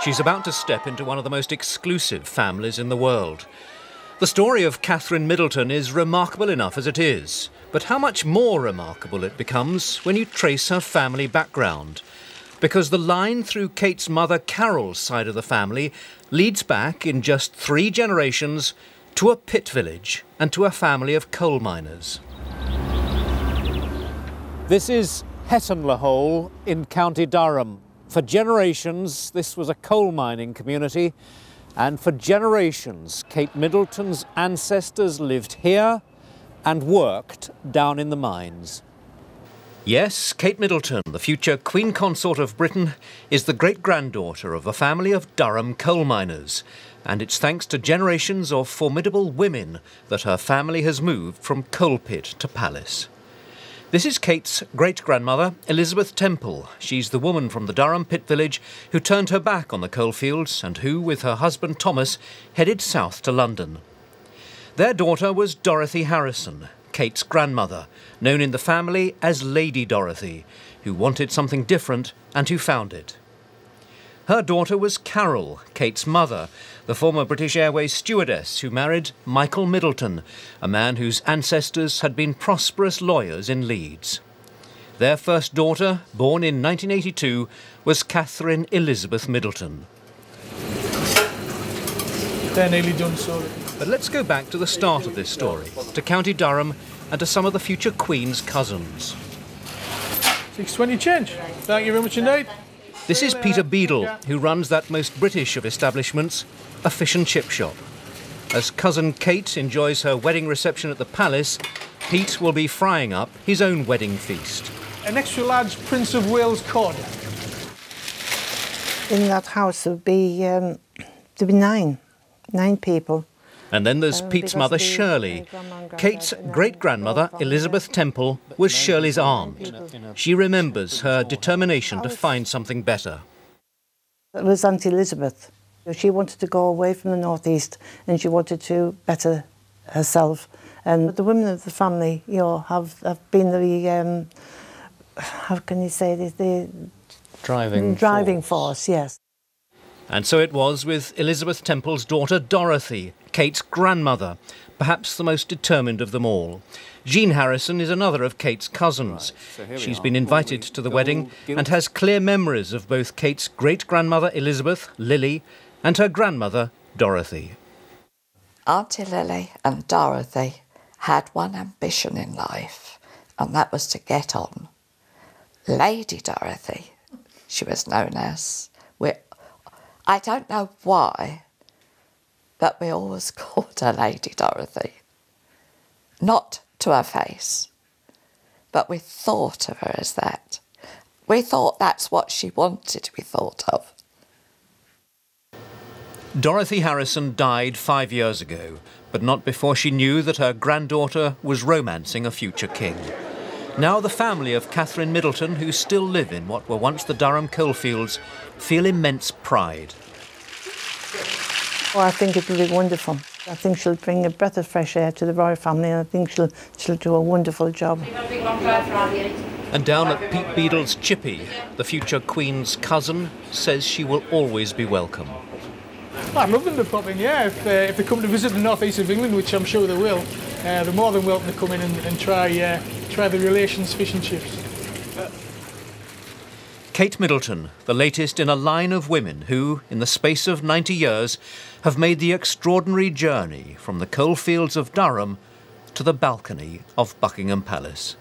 She's about to step into one of the most exclusive families in the world. The story of Catherine Middleton is remarkable enough as it is, but how much more remarkable it becomes when you trace her family background. Because the line through Kate's mother Carol's side of the family leads back in just 3 generations to a pit village and to a family of coal miners. This is Hettonle Hole in County Durham. For generations, this was a coal mining community, and for generations, Kate Middleton's ancestors lived here and worked down in the mines. Yes, Kate Middleton, the future Queen Consort of Britain, is the great-granddaughter of a family of Durham coal miners, and it's thanks to generations of formidable women that her family has moved from coal pit to palace. This is Kate's great-grandmother, Elizabeth Temple. She's the woman from the Durham pit village who turned her back on the coalfields and who, with her husband Thomas, headed south to London. Their daughter was Dorothy Harrison, Kate's grandmother, known in the family as Lady Dorothy, who wanted something different and who found it. Her daughter was Carol, Kate's mother, the former British Airways stewardess who married Michael Middleton, a man whose ancestors had been prosperous lawyers in Leeds. Their first daughter, born in 1982, was Catherine Elizabeth Middleton. They're nearly done, sorry. But let's go back to the start of this story, to County Durham and to some of the future Queen's cousins. 620 change. Thank you very much indeed. This is Peter Beadle, who runs that most British of establishments, a fish and chip shop. As cousin Kate enjoys her wedding reception at the palace, Pete will be frying up his own wedding feast. An extra large Prince of Wales cod. In that house there'd be 9 people. And then there's Pete's mother, Shirley. Kate's great-grandmother, Elizabeth Temple, was Shirley's aunt. She remembers her determination to find something better. It was Aunt Elizabeth. She wanted to go away from the northeast and she wanted to better herself. And the women of the family, you know, have been the, how can you say this, the driving force, yes. And so it was with Elizabeth Temple's daughter Dorothy, Kate's grandmother, perhaps the most determined of them all. Jean Harrison is another of Kate's cousins. She's been invited to the wedding and has clear memories of both Kate's great-grandmother Elizabeth, Lily, and her grandmother, Dorothy. Auntie Lily and Dorothy had one ambition in life, and that was to get on. Lady Dorothy, she was known as. I don't know why, but we always called her Lady Dorothy. Not to her face, but we thought of her as that. We thought that's what she wanted to be thought of. Dorothy Harrison died 5 years ago, but not before she knew that her granddaughter was romancing a future king. Now the family of Catherine Middleton, who still live in what were once the Durham coalfields, feel immense pride. Oh, I think it will be wonderful. I think she'll bring a breath of fresh air to the royal family, and I think she'll do a wonderful job. And down at Pete Beadle's chippy, the future Queen's cousin says she will always be welcome. I'd love them to pop in, yeah. If they come to visit the northeast of England, which I'm sure they will, they're more than welcome to come in and try the Relations fish and chips. Kate Middleton, the latest in a line of women who, in the space of 90 years, have made the extraordinary journey from the coalfields of Durham to the balcony of Buckingham Palace.